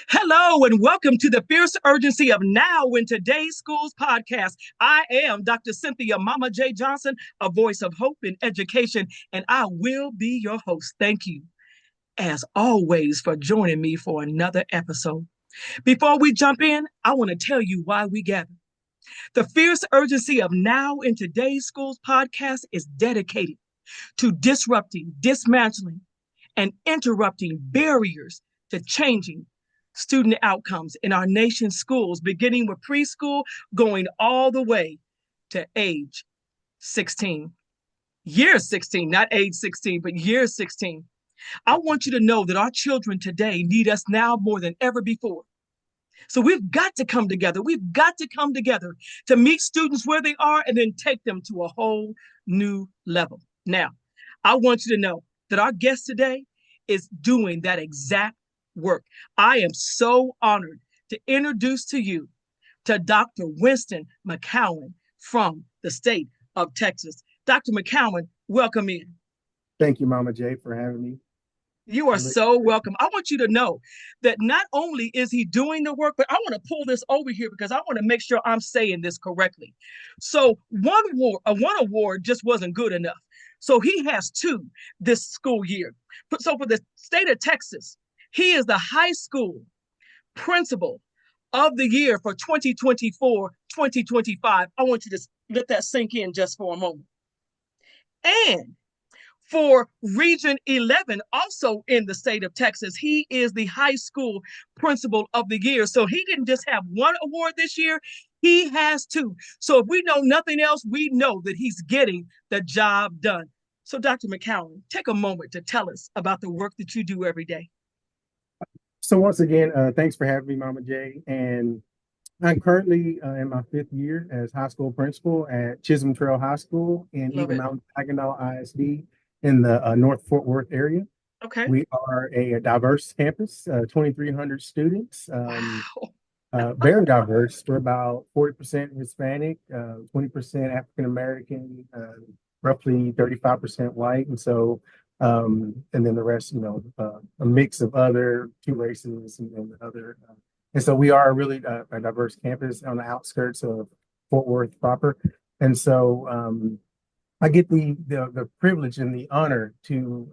Hello and welcome to the Fierce Urgency of Now in Today's Schools podcast. I am Dr. Cynthia Mama J. Johnson, a voice of hope in education, and I will be your host. Thank you, as always, for joining me for another episode. Before we jump in, I want to tell you why we gather. The Fierce Urgency of Now in Today's Schools podcast is dedicated to disrupting, dismantling, and interrupting barriers to changing student outcomes in our nation's schools, beginning with preschool, going all the way to age 16. Year 16, not age 16, but year 16. I want you to know that our children today need us now more than ever before. So we've got to come together. We've got to come together to meet students where they are and then take them to a whole new level. Now, I want you to know that our guest today is doing that exact work. I am so honored to introduce to you to Dr. Winston McCowan from the state of Texas. Dr. McCowan, welcome in. Thank you, Mama J, for having me. You are so welcome. I want you to know that not only is he doing the work, but I want to pull this over here because I want to make sure I'm saying this correctly. So one award just wasn't good enough. So he has two this school year. So for the state of Texas, he is the high school principal of the year for 2024-2025. I want you to let that sink in just for a moment. And for Region 11, also in the state of Texas, he is the high school principal of the year. So he didn't just have one award this year, he has two. So if we know nothing else, we know that he's getting the job done. So Dr. McCowan, take a moment to tell us about the work that you do every day. So once again, thanks for having me, Mama J. And I'm currently in my 5th year as high school principal at Chisholm Trail High School in Love Eagle it. Mountain Saginaw ISD in the North Fort Worth area. Okay. We are a diverse campus, 2,300 students, Wow. very diverse. We're about 40% Hispanic, 20% African American, roughly 35% white. And so, and then the rest, a mix of other two races and other. And so we are really a diverse campus on the outskirts of Fort Worth proper. And so I get the privilege and the honor to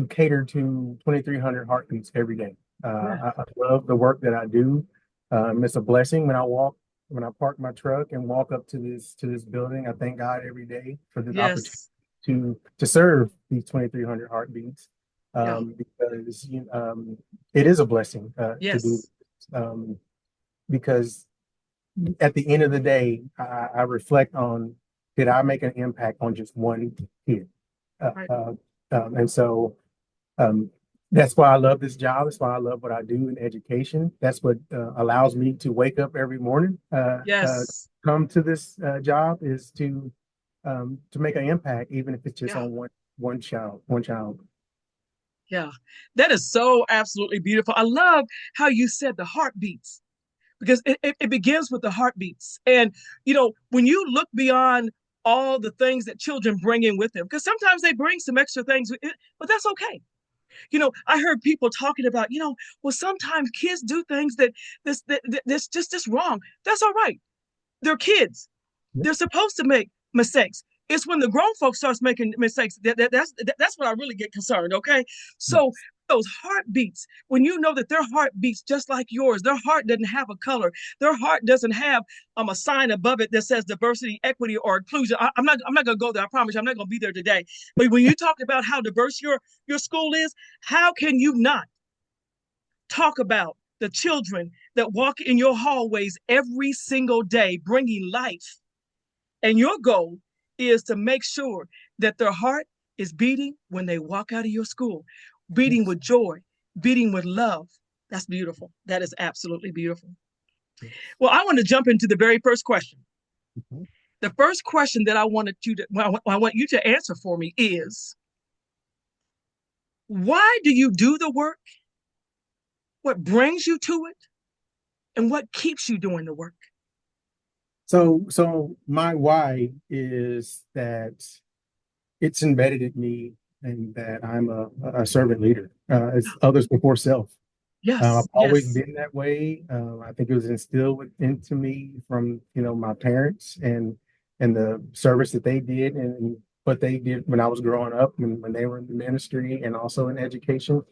cater to 2,300 heartbeats every day. I love the work that I do. It's a blessing when I park my truck and walk up to this building. I thank God every day for this opportunity Yes. to serve these 2,300 heartbeats, Yeah. because it is a blessing to do, Yes. because at the end of the day, I reflect on, did I make an impact on just one kid? Right. And so that's why I love this job. That's why I love what I do in education. That's what allows me to wake up every morning, Yes. come to this job, is to make an impact, even if it's just Yeah. on one child. Yeah. That is so absolutely beautiful. I love how you said the heartbeats because it begins with the heartbeats. And, when you look beyond all the things that children bring in with them, because sometimes they bring some extra things, but that's okay. I heard people talking about, well, sometimes kids do things that's just wrong. That's all right. They're kids. Yeah. They're supposed to make mistakes. It's when the grown folks starts making mistakes that's when I really get concerned. Okay, so Yes. those heartbeats, when you know that their heart beats just like yours, their heart doesn't have a color, their heart doesn't have a sign above it that says diversity, equity, or inclusion. I'm not gonna go there. I promise you, I'm not gonna be there today. But when you talk about how diverse your school is, how can you not talk about the children that walk in your hallways every single day, bringing life? And your goal is to make sure that their heart is beating when they walk out of your school, beating Yes. with joy, beating with love. That's beautiful. That is absolutely beautiful. Yes. Well, I want to jump into the very first question. Mhm. The first question that I want you to answer for me is, why do you do the work? What brings you to it? And what keeps you doing the work? So my why is that it's embedded in me, and that I'm a servant leader. It's others before self. I've Yes, always yes, been that way. I think it was into me from, my parents and the service that they did and what they did when I was growing up and when they were in the ministry and also in education.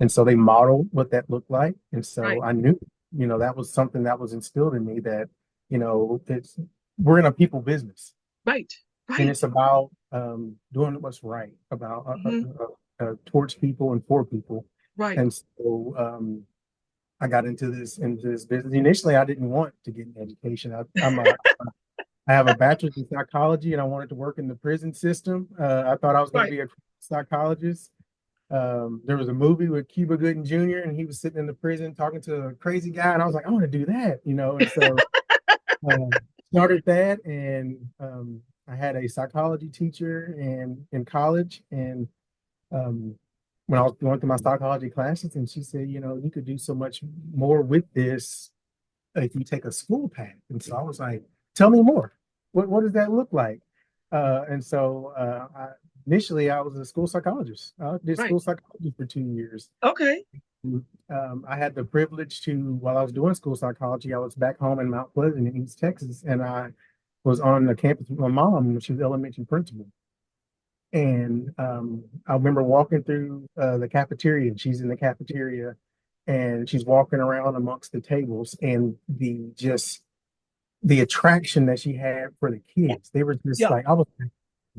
And so they modeled what that looked like. And so right, I knew, that was something that was instilled in me that, it's we're in a people business right, and right. it's about doing what's right about Hmm. towards people and for people. Right. And so I got into this business. Initially, I didn't want to get an education. I have a bachelor's in psychology, and I wanted to work in the prison system. I thought I was going to Right. be a psychologist. There was a movie with Cuba Gooding Jr. and he was sitting in the prison talking to a crazy guy, and I was like, I want to do that. And so um, started that, and I had a psychology teacher in college, and um, when I was going through my psychology classes, and she said, you could do so much more with this if you take a school path. And so I was like, tell me more. What does that look like? And so initially I was a school psychologist. I did Right. school psychology for 2 years. Okay. I had the privilege to, while I was doing school psychology, I was back home in Mount Pleasant in East Texas, and I was on the campus with my mom when she was elementary principal. And I remember walking through the cafeteria, and she's in the cafeteria, and she's walking around amongst the tables, and the attraction that she had for the kids, they were just Yeah. like, I was like,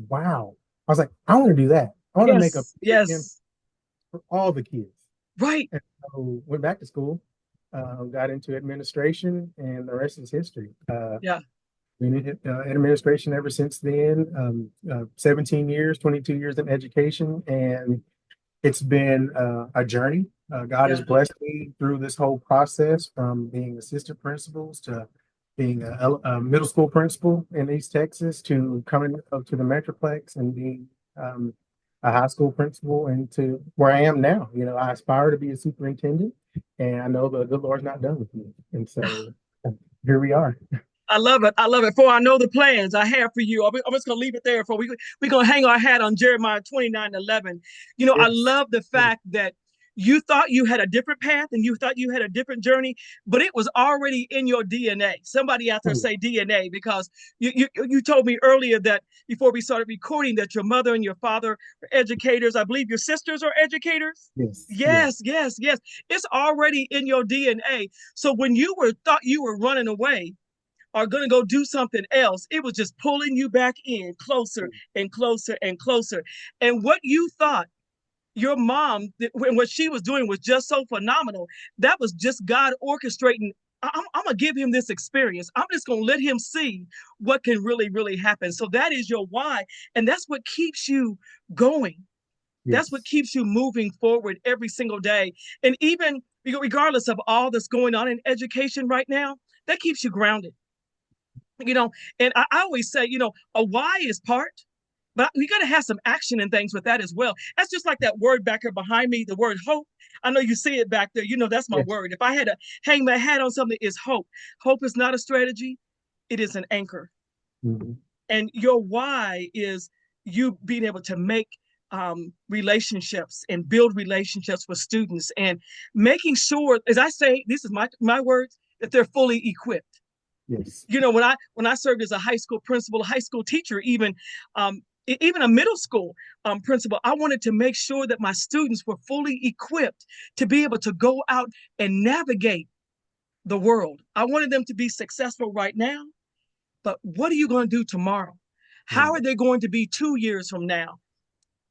wow. I was like, I want to do that. I want to make a Yes. big impact Yes. for all the kids. Right. And so went back to school, got into administration, and the rest is history. Yeah. Been in administration ever since then. 17 years, 22 years in education, and it's been a journey. God has Yeah. blessed me through this whole process from being assistant principals to being a middle school principal in East Texas to coming up to the Metroplex and being a high school principal and to where I am now. I aspire to be a superintendent, and I know the good Lord's not done with me. And so here we are. I love it. I love it. For I know the plans I have for you. I'm just going to leave it there. For we're going to hang our hat on Jeremiah 29:11. I Yes. love the fact that you thought you had a different path and you thought you had a different journey, but it was already in your DNA. Somebody out there say DNA because you told me earlier that before we started recording that your mother and your father are educators. I believe your sisters are educators. Yes. Yes, Yes. yes, yes. It's already in your DNA. So when you were thought you were running away, are going to go do something else. It was just pulling you back in closer and closer and closer. And what you thought your mom, when what she was doing was just so phenomenal, that was just God orchestrating. I'm going to give him this experience. I'm just going to let him see what can really, really happen. So that is your why. And that's what keeps you going. That's what Yes. keeps you moving forward every single day. And even regardless of all that's going on in education right now, that keeps you grounded. And I always say, a why is part, but we got to have some action and things with that as well. That's just like that word back there behind me, the word hope. I know you see it back there. That's my Yes. word. If I had to hang my hat on something, it's hope. Hope is not a strategy, it is an anchor. Mhm. And your why is you being able to make relationships and build relationships with students and making sure, as I say, this is my words, that they're fully equipped. Yes. When I served as a high school principal, a high school teacher, even a middle school principal, I wanted to make sure that my students were fully equipped to be able to go out and navigate the world. I wanted them to be successful right now, but what are you going to do tomorrow? How Right. are they going to be 2 years from now,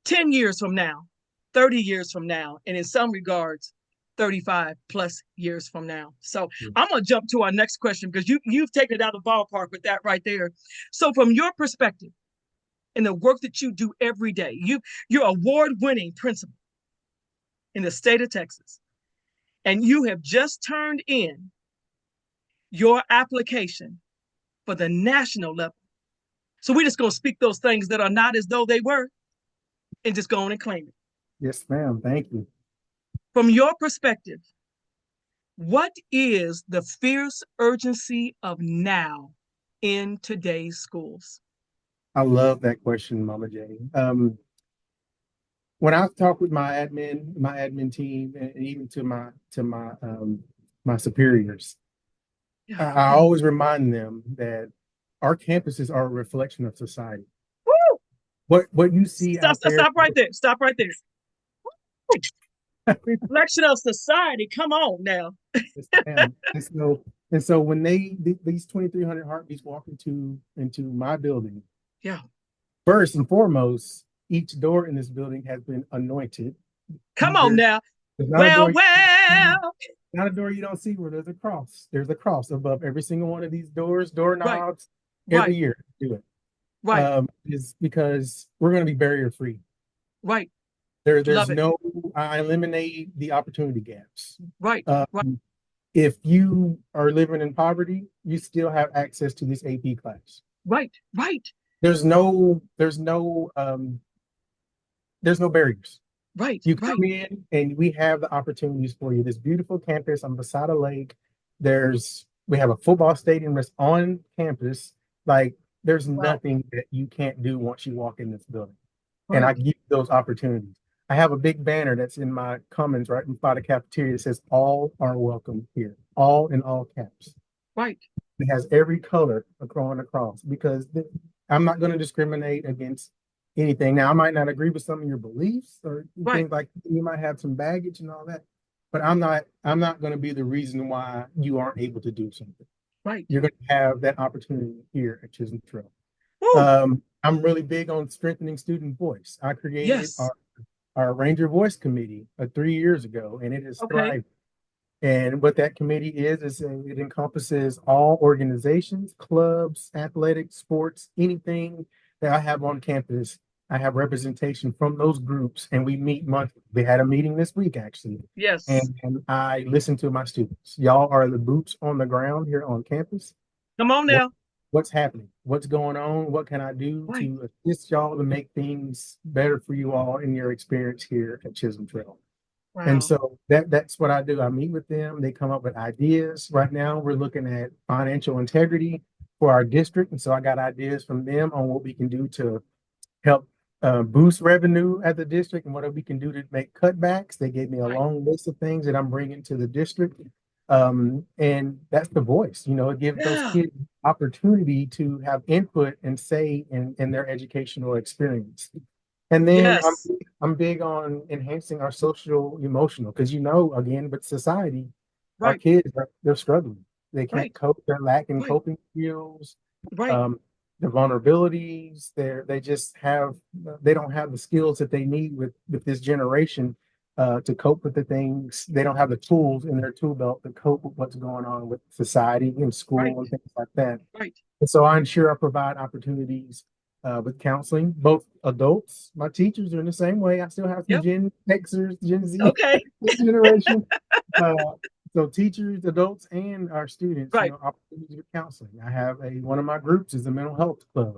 10 years from now, 30 years from now, and in some regards, 35 plus years from now. So I'm going to jump to our next question because you've taken it out of the ballpark with that right there. So from your perspective and the work that you do every day, you're award-winning principal in the state of Texas, and you have just turned in your application for the national level. So we're just going to speak those things that are not as though they were and just go on and claim it. Yes, ma'am. Thank you. From your perspective, what is the fierce urgency of now in today's schools? I love that question, Mama J. when I talk with my admin team, and even to my superiors, Yeah. I always remind them that our campuses are a reflection of society. Woo! What you see Stop, out there, stop right there. Stop right there. Reflection of society. Come on now. yes, ma'am. And so when these 2,300 heartbeats walk into my building, Yeah. first and foremost, each door in this building has been anointed. Come on There's now. not a Well, door, well. not a door you don't see where there's a cross. There's a cross above every single one of these doors, Right, doorknobs, every right, year. Do it. right, Is because we're going to be barrier free. right. There's Love it. no, I eliminate the opportunity gaps. Right, right, Um, if you are living in poverty, you still have access to this AP class. right, right, There's no barriers. right, You come right, in and we have the opportunities for you. This beautiful campus on beside a lake. We have a football stadium that's on campus. Like there's wow, nothing that you can't do once you walk in this building. And I right, give you those opportunities. I have a big banner that's in my commons right by the cafeteria that says all are welcome here. All in all caps. right, It has every color going across because I'm not going to discriminate against anything. Now, I might not agree with some of your beliefs or right, things like you might have some baggage and all that, but I'm not going to be the reason why you aren't able to do something. right. You're going to have that opportunity here at Chisholm Trail. Woo! I'm really big on strengthening student voice. I created Yes. our Ranger Voice Committee 3 years ago, and it is Okay. thriving. And what that committee is it encompasses all organizations, clubs, athletics, sports, anything that I have on campus. I have representation from those groups, and we meet monthly. They had a meeting this week, actually, Yes. and I listen to my students. Y'all are the boots on the ground here on campus. Come on What, now. what's happening? What's going on? What can I do Right. to assist y'all to make things better for you all in your experience here at Chisholm Trail? And Wow. so that's what I do. I meet with them. They come up with ideas. Right now, we're looking at financial integrity for our district. And so I got ideas from them on what we can do to help boost revenue at the district and what we can do to make cutbacks. They gave me a Right. long list of things that I'm bringing to the district. And that's the voice, it gives those Yeah. kids opportunity to have input and say in their educational experience. And then Yes. I'm big on enhancing our social emotional because again, with society, our Right. kids they're struggling. They can't Right. cope. They're lacking Right. coping skills. Right. Um, the vulnerabilities. They don't have the skills that they need with this generation to cope with the things. They don't have the tools in their tool belt to cope with what's going on with society and Right. school and things like that. Right. And so I ensure I provide opportunities with counseling, both adults. My teachers are in the same way. I still have some Yep. Gen Xers, Gen Z Okay. generation. Uh, so teachers, adults, and our students, Right. opportunities with counseling. I have one of my groups is a mental health club,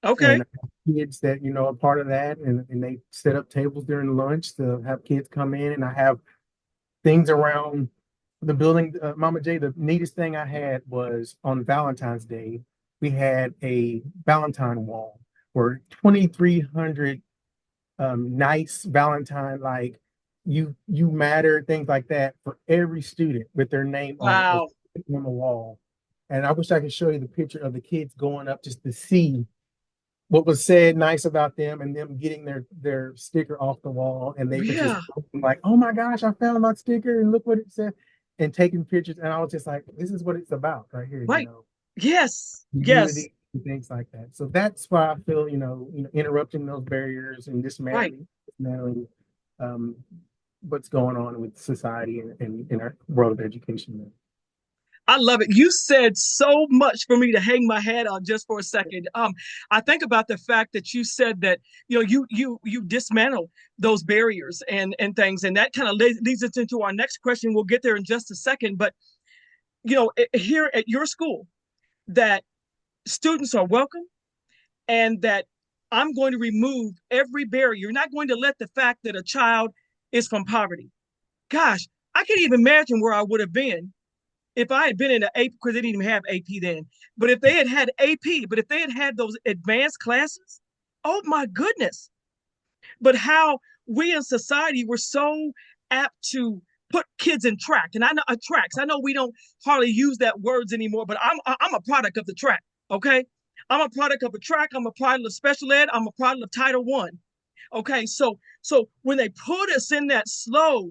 and Okay. I have kids that are part of that, and they set up tables during lunch to have kids come in, and I have things around the building. Mama J, the neatest thing I had was on Valentine's Day, we had a Valentine wall where 2,300 nice Valentine, like you matter, things like that for every student with their name on it was Wow. on the wall. And I wish I could show you the picture of the kids going up just to see what was said nice about them and them getting their sticker off the wall, and they were just Yeah. like, oh my gosh, I found my sticker and look what it said, and taking pictures. And I was just like, this is what it's about right here, Right. Yes. Yes. unity and things like that. So that's why I feel, interrupting those barriers and Right. dismantling um, what's going on with society and in our world of education. I love it. You said so much for me to hang my head on just for a second. I think about the fact that you said that you dismantle those barriers and things, and that kind of leads us into our next question. We'll get there in just a second, but here at your school, that students are welcome, and that I'm going to remove every barrier. You're not going to let the fact that a child is from poverty. Gosh, I can't even imagine where I would have been if I had been in an AP, because they didn't even have AP then, but if they had had AP, but if they had had those advanced classes, oh my goodness. But how we in society, we're so apt to put kids in track. And I know tracks. I know we don't hardly use that words anymore, but I'm a product of the track. Okay. I'm a product of a track. I'm a product of special ed. I'm a product of Title One. Okay. So when they put us in that slow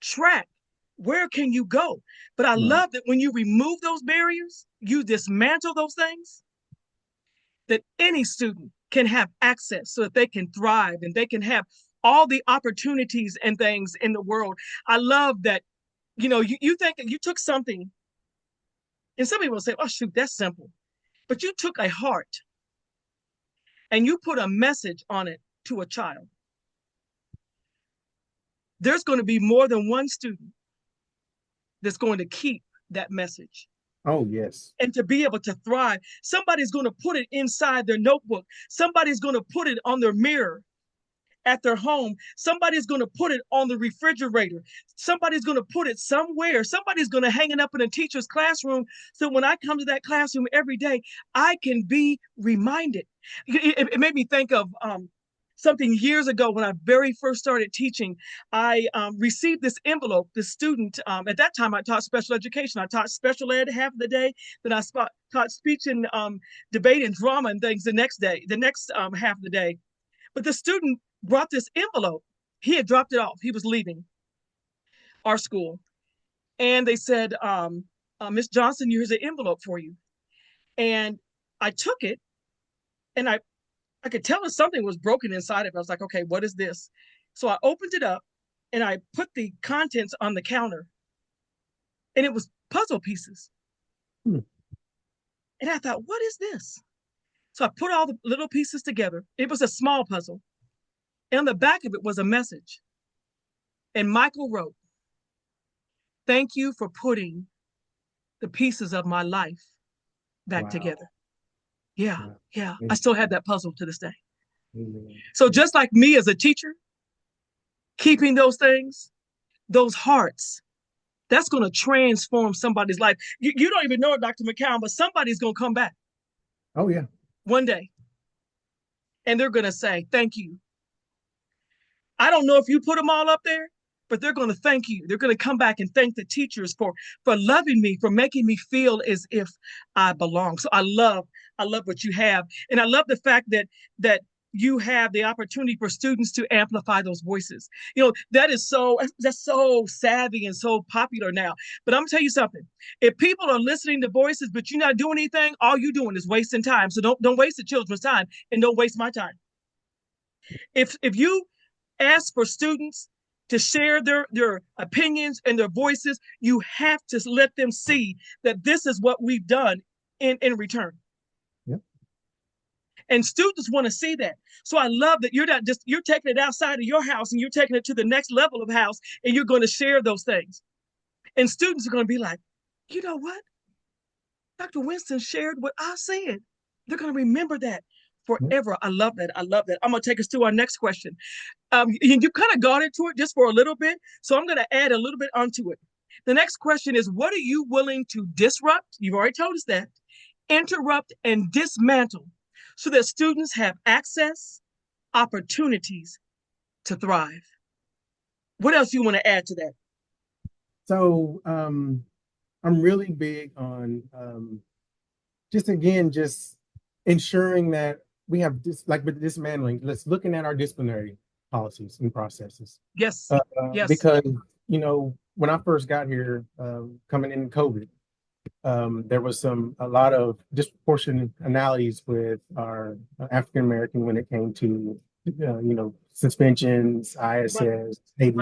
track, where can you go? But I Right. love that when you remove those barriers, you dismantle those things, that any student can have access so that they can thrive and they can have all the opportunities and things in the world. I love that, you think you took something, and some people say, oh, shoot, that's simple. But you took a heart and you put a message on it to a child. There's going to be more than one student that's going to keep that message. Oh, yes. And to be able to thrive, somebody's going to put it inside their notebook. Somebody's going to put it on their mirror at their home. Somebody's going to put it on the refrigerator. Somebody's going to put it somewhere. Somebody's going to hang it up in a teacher's classroom. So when I come to that classroom every day, I can be reminded. It made me think of something years ago when I very first started teaching. I received this envelope. The student, at that time, I taught special education. I taught special ed half of the day. Then I taught speech and debate and drama and things the next half of the day. But the student brought this envelope. He had dropped it off. He was leaving our school. And they said, Miss Johnson, here's an envelope for you. And I took it, and I could tell that something was broken inside of it. I was like, okay, what is this? So I opened it up and I put the contents on the counter, and it was puzzle pieces. And I thought, what is this? So I put all the little pieces together. It was a small puzzle. And on the back of it was a message. And Michael wrote, thank you for putting the pieces of my life back together. Yeah. I still have that puzzle to this day. So just like me as a teacher, keeping those things, those hearts, that's going to transform somebody's life. You don't even know it, Dr. McCowan, but somebody's going to come back. Oh, yeah. One day. And they're going to say, thank you. I don't know if you put them all up there, but they're going to thank you. They're going to come back and thank the teachers for loving me, for making me feel as if I belong. So I love what you have. And I love the fact that you have the opportunity for students to amplify those voices. That's so savvy and so popular now. But I'm gonna tell you something. If people are listening to voices, but you're not doing anything, all you're doing is wasting time. So don't waste the children's time, and don't waste my time. If you ask for students to share their opinions and their voices, you have to let them see that this is what we've done in return. Yep. And students want to see that. So I love that you're taking it outside of your house and you're taking it to the next level of house, and you're going to share those things. And students are going to be like, you know what? Dr. Winston shared what I said. They're going to remember that forever. Yep. I love that. I'm going to take us to our next question. You kind of got into it just for a little bit, so I'm going to add a little bit onto it. The next question is, what are you willing to disrupt? You've already told us that. Interrupt and dismantle so that students have access, opportunities to thrive. What else do you want to add to that? So I'm really big on just ensuring that we have with dismantling, looking at our disciplinary policies and processes. Yes. Yes. Because, when I first got here, coming in COVID, there was a lot of disproportionalities with our African American when it came to, suspensions, ISS, maybe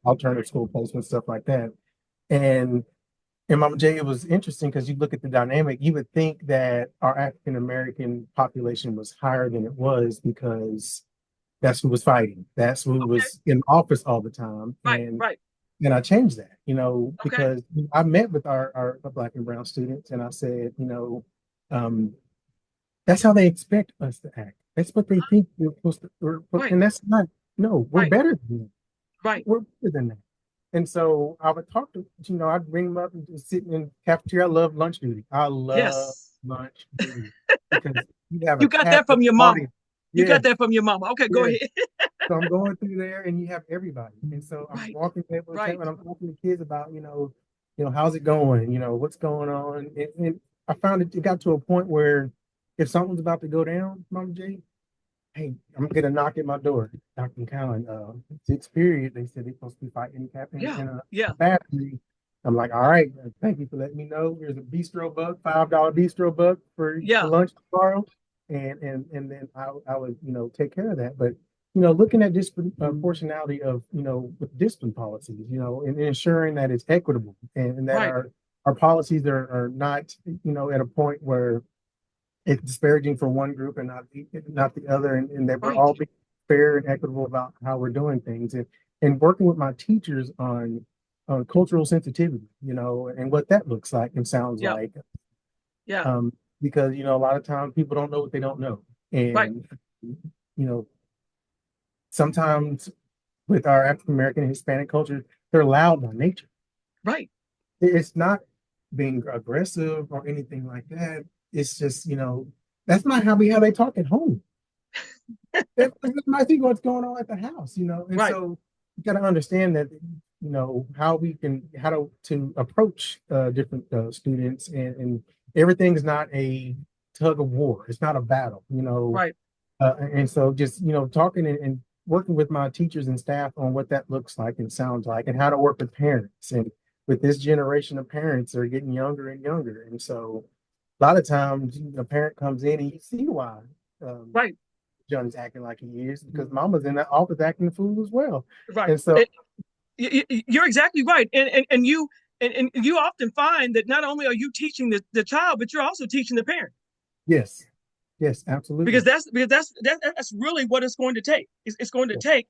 alternative school placement, stuff like that. And Mama J, it was interesting because you look at the dynamic, you would think that our African American population was higher than it was because that's who was fighting. That's who was in office all the time. And I changed that, because I met with our Black and brown students, and I said, that's how they expect us to act. That's what they think we're supposed to, and that's not, no, we're better than that. Right. We're better than that. And so I would talk to, I'd bring them up and just sit in the cafeteria. I love lunch duty. I love lunch duty because you got that from your mom. You got Yes, that from your mama. Okay, go yes. ahead. So I'm going through there and you have everybody. And so I'm Right, walking there with them right. and I'm talking to kids about, how's it going? What's going on? And I found it got to a point where if something's about to go down, Mama J, hey, I'm gonna get a knock at my door. Dr. McCowan, sixth period, they said they're supposed to be fighting Yeah, in a yeah, bathroom. I'm like, all right, thank you for letting me know. There's a bistro buck, $5 bistro buck for yeah, lunch tomorrow. And then I would, take care of that. But looking at this proportionality of, with discipline policies, and ensuring that it's equitable and that right, our policies are not, at a point where it's disparaging for one group and not the other, and that we're right. all being fair and equitable about how we're doing things, and working with my teachers on cultural sensitivity, and what that looks like and sounds Yeah, like, yeah, um, because a lot of times people don't know what they don't know, right, and sometimes with our African American and Hispanic culture, they're loud by nature. right. It's not being aggressive or anything like that. It's just, that's not how they talk at home. That might think what's going on at the house, And Right. so you got to understand that, how to approach different students, and everything is not a tug of war. It's not a battle, Right. and so just, talking and working with my teachers and staff on what that looks like and sounds like, and how to work with parents. And with this generation of parents, they're getting younger and younger. And so a lot of times a parent comes in and you see why um, Right. John's acting like he is, because mama's in that office acting the fool as well. Right. And so, You're exactly right. And you often find that not only are you teaching the child, but you're also teaching the parent. yes, yes, Because absolutely. that's really what it's going to take. It's going to Yes. take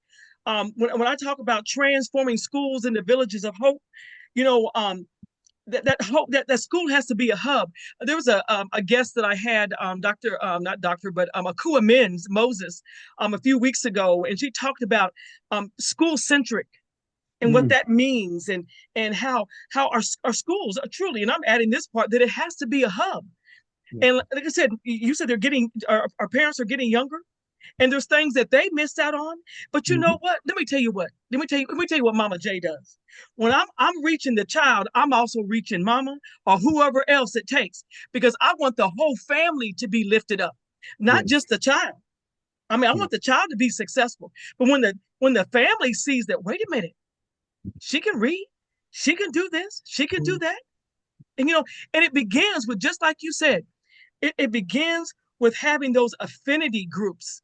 when I talk about transforming schools into villages of hope, you know, that hope that school has to be a hub. There was a guest that I had, Dr. Not Doctor, but Akua Mins Moses, a few weeks ago, and she talked about school centric and what Mm, that means, and how our schools are truly, and I'm adding this part, that it has to be a hub. yes. And like I said, you said they're getting our parents are getting younger, and there's things that they missed out on. But you know Mhm. what? Let me tell you what. Let me tell you what Mama J does. When I'm reaching the child, I'm also reaching Mama or whoever else it takes, because I want the whole family to be lifted up, not Yes. just the child. I mean, I Yes. want the child to be successful. But when the family sees that, wait a minute, she can read, she can do this, she can do that, and and it begins with, just like you said, it begins with having those affinity groups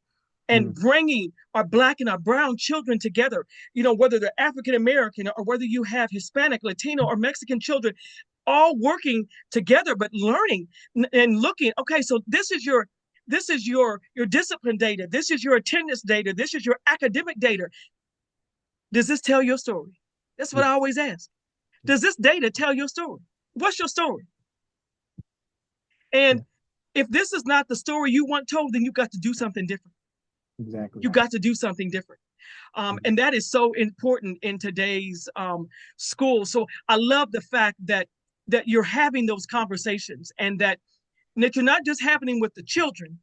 and Mm, bringing our Black and our brown children together, whether they're African American or whether you have Hispanic, Latino, or Mexican children, all working together, but learning and looking, okay, so this is your discipline data, this is your attendance data, this is your academic data. Does this tell your story? That's what I yes. always ask. Does this data tell your story? What's your story? Yeah, And if this is not the story you want told, then you've got to do something different. exactly. You got to do something different. Mhm. And that is so important in today's school. So I love the fact that you're having those conversations, and that you're not just happening with the children,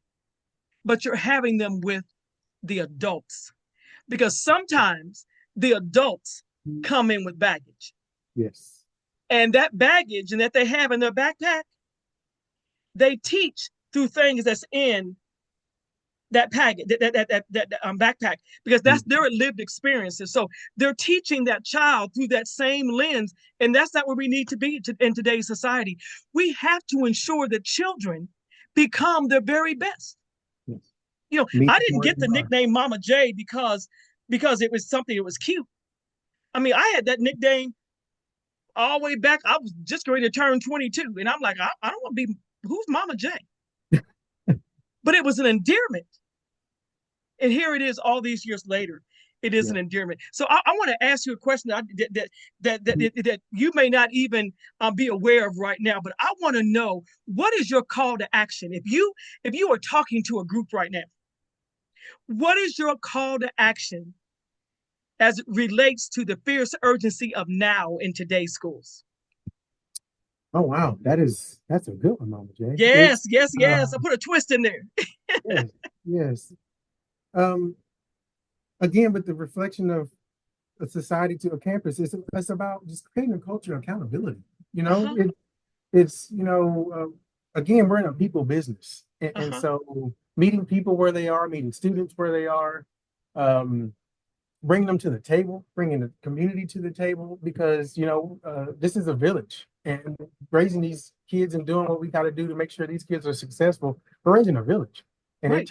but you're having them with the adults. Because sometimes the adults come in with baggage. Yes. And that baggage and that they have in their backpack, they teach through things that's in that packet, that backpack, because that's Mm, their lived experiences. So they're teaching that child through that same lens, and that's not where we need to be in today's society. We have to ensure that children become their very best. yes. I Meet didn't where get they the are. nickname Mama J because it was something that was cute. I mean, I had that nickname all the way back. I was just going to turn 22, and I'm like, I don't want to be, who's Mama J? But it was an endearment. And here it is, all these years later. It is Yeah. an endearment. So I want to ask you a question Mhm. that you may not even be aware of right now, but I want to know, what is your call to action? If you are talking to a group right now, what is your call to action as it relates to the fierce urgency of now in today's schools? Oh wow, that's a good one, Mama J. Yes, It's yes, yes. I put a twist in there. yes, yes. Um, again, with the reflection of a society to a campus, it's about just creating a culture of accountability. You know, Uh-huh. it's again, we're in a people business, and Uh-huh. so meeting people where they are, meeting students where they are, um, bringing them to the table, bringing the community to the table, because this is a village, and raising these kids and doing what we got to do to make sure these kids are successful. We're raising a village, and Right.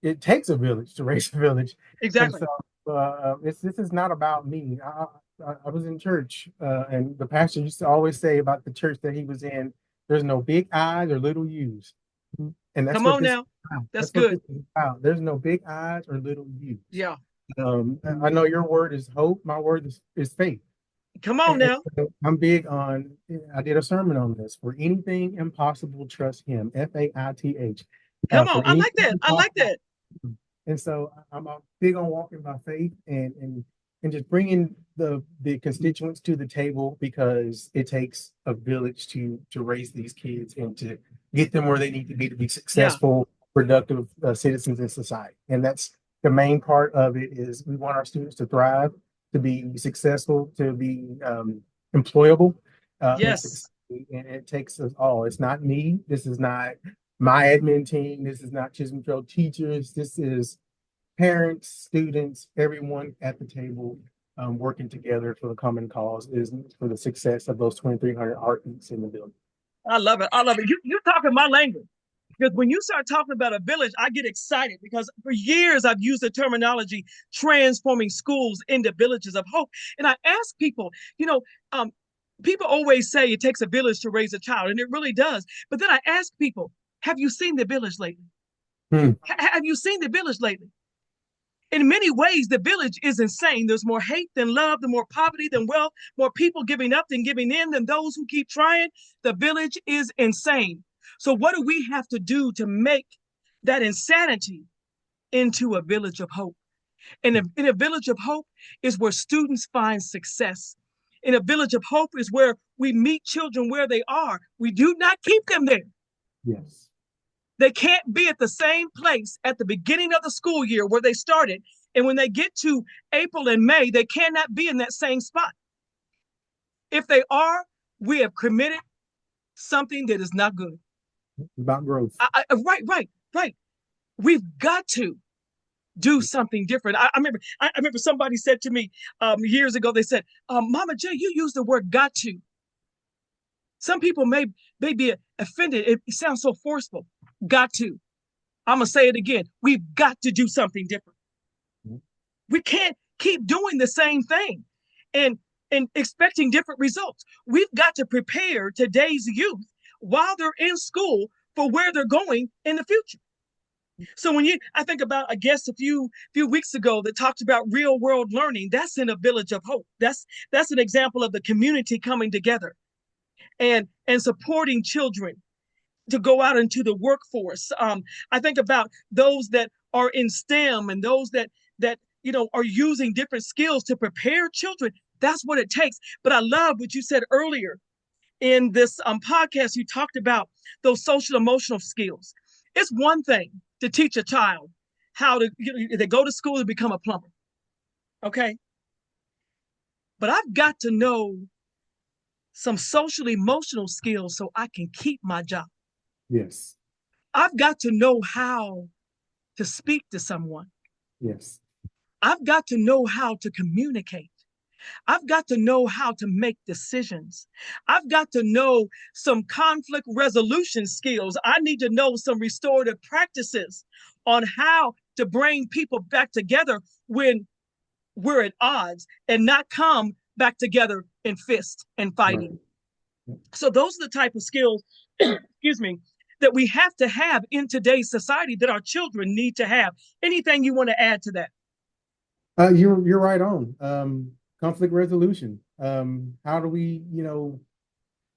it takes a village to raise a village, and Exactly. so this is not about me. I was in church, and the pastor used to always say about the church that he was in, "There's no big I's or little U's," and that's Come what on this now. That's that's what good. this is about. There's no big I's or little U's. Yeah. I know your word is hope. My word is faith. Come on And now. so I'm big on, I did a sermon on this. For anything impossible, trust him. Faith. Come on. For I like anything that. I like impossible. that. And so I'm big on walking by faith and just bringing the constituents to the table, because it takes a village to raise these kids and to get them where they need to be Yeah. successful, productive citizens in society. And that's the main part of it. Is we want our students to thrive, to be successful, to be employable, and Yes. succeed. And it takes us all. It's not me. This is not my admin team. This is not Chisholm Trail teachers. This is parents, students, everyone at the table, working together for the common cause, is for the success of those 2,300 artists in the building. I love it. I love it. You're talking my language. Because when you start talking about a village, I get excited because for years I've used the terminology transforming schools into villages of hope. And I ask people, um, people always say it takes a village to raise a child, and it really does. But then I ask people, have you seen the village lately? Hmm. Have you seen the village lately? In many ways, the village is insane. There's more hate than love, there's more poverty than wealth, more people giving up than giving in than those who keep trying. The village is insane. So, what do we have to do to make that insanity into a village of hope? And in a village of hope is where students find success. In a village of hope is where we meet children where they are. We do not keep them there. Yes. They can't be at the same place at the beginning of the school year where they started. And when they get to April and May, they cannot be in that same spot. If they are, we have committed something that is not good. About growth. Right. We've got to do something different. I remember somebody said to me years ago, they said, Mama J, you use the word got to. Some people may be offended. It sounds so forceful. Got to. I'm going to say it again. We've got to do something different. We can't keep doing the same thing and expecting different results. We've got to prepare today's youth while they're in school for where they're going in the future. So I think about a guest a few weeks ago that talked about real world learning. That's in a village of hope. That's an example of the community coming together and supporting children to go out into the workforce. I think about those that are in STEM and those that are using different skills to prepare children. That's what it takes. But I love what you said earlier in this podcast. You talked about those social emotional skills. It's one thing to teach a child how to they go to school to become a plumber, okay? But I've got to know some social emotional skills so I can keep my job. Yes. I've got to know how to speak to someone. Yes. I've got to know how to communicate. I've got to know how to make decisions. I've got to know some conflict resolution skills. I need to know some restorative practices on how to bring people back together when we're at odds and not come back together in fist and Right. fighting. So those are the type of skills, excuse me, that we have to have in today's society that our children need to have. Anything you want to add to that? You're right on. Conflict resolution. How do we,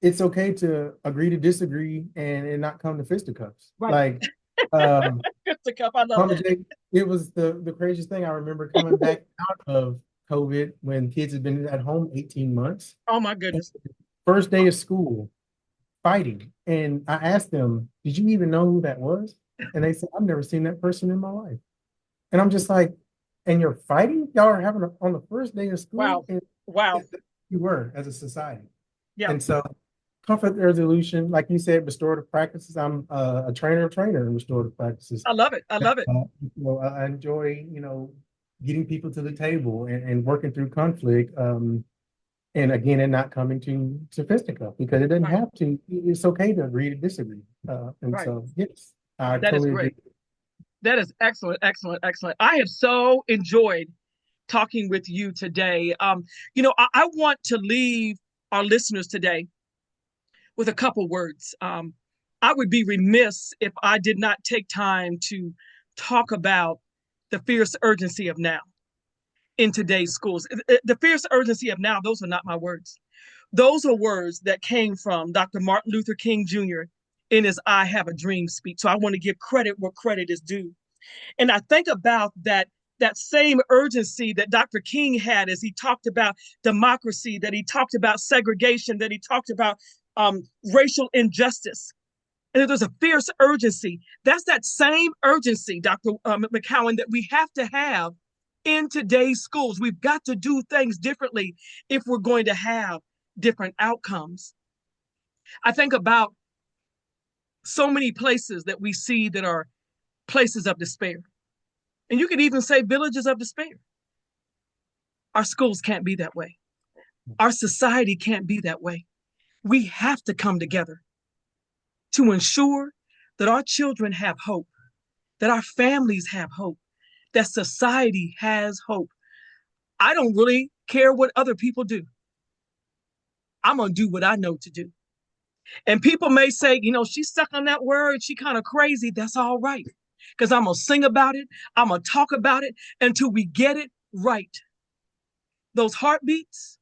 it's okay to agree to disagree and not come to fisticuffs. Right. Like, um, The cup, I love Mama that. J, it was the craziest thing. I remember coming back out of COVID when kids had been at home 18 months. Oh my goodness. First day of school, fighting. And I asked them, "Did you even know who that was?" And they said, "I've never seen that person in my life." And I'm just like, and you're fighting? Y'all are having on the first day of school? Wow. And Wow. you were as a society. Yeah. And so conflict resolution, like you said, restorative practices. I'm a trainer in restorative practices. I love it. I love it. I enjoy, getting people to the table and working through conflict. And again, and not coming to fisticuff because it doesn't Right. have to. It's okay to agree to disagree. And Right. so, yes, I That is totally agree. great. That is excellent, excellent, excellent. I have so enjoyed talking with you today. I want to leave our listeners today with a couple words. I would be remiss if I did not take time to talk about the fierce urgency of now in today's schools. The fierce urgency of now, those are not my words. Those are words that came from Dr. Martin Luther King Jr. in his I Have a Dream speech. So I want to give credit where credit is due. And I think about that same urgency that Dr. King had as he talked about democracy, that he talked about segregation, that he talked about racial injustice. And there's a fierce urgency. That's that same urgency, Dr. McCowan, that we have to have in today's schools. We've got to do things differently if we're going to have different outcomes. I think about so many places that we see that are places of despair. And you could even say villages of despair. Our schools can't be that way. Our society can't be that way. We have to come together to ensure that our children have hope, that our families have hope, that society has hope. I don't really care what other people do. I'm going to do what I know to do. And people may say, she's stuck on that word. She kind of crazy. That's all right. Because I'm going to sing about it. I'm going to talk about it until we get it right. Those heartbeats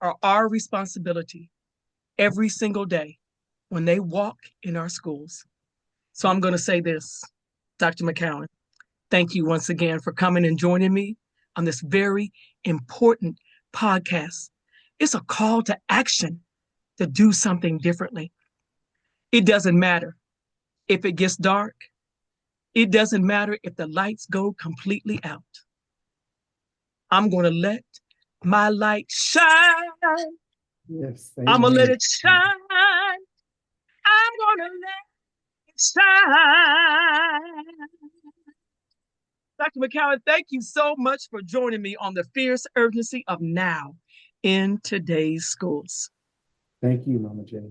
are our responsibility every single day when they walk in our schools. So I'm going to say this, Dr. McCowan, thank you once again for coming and joining me on this very important podcast. It's a call to action to do something differently. It doesn't matter if it gets dark. It doesn't matter if the lights go completely out. I'm going to let my light shine. Yes, I'm going to let amen. it shine. I'm going to let it shine. Dr. McCowan, thank you so much for joining me on the fierce urgency of now in today's schools. Thank you, Mama J.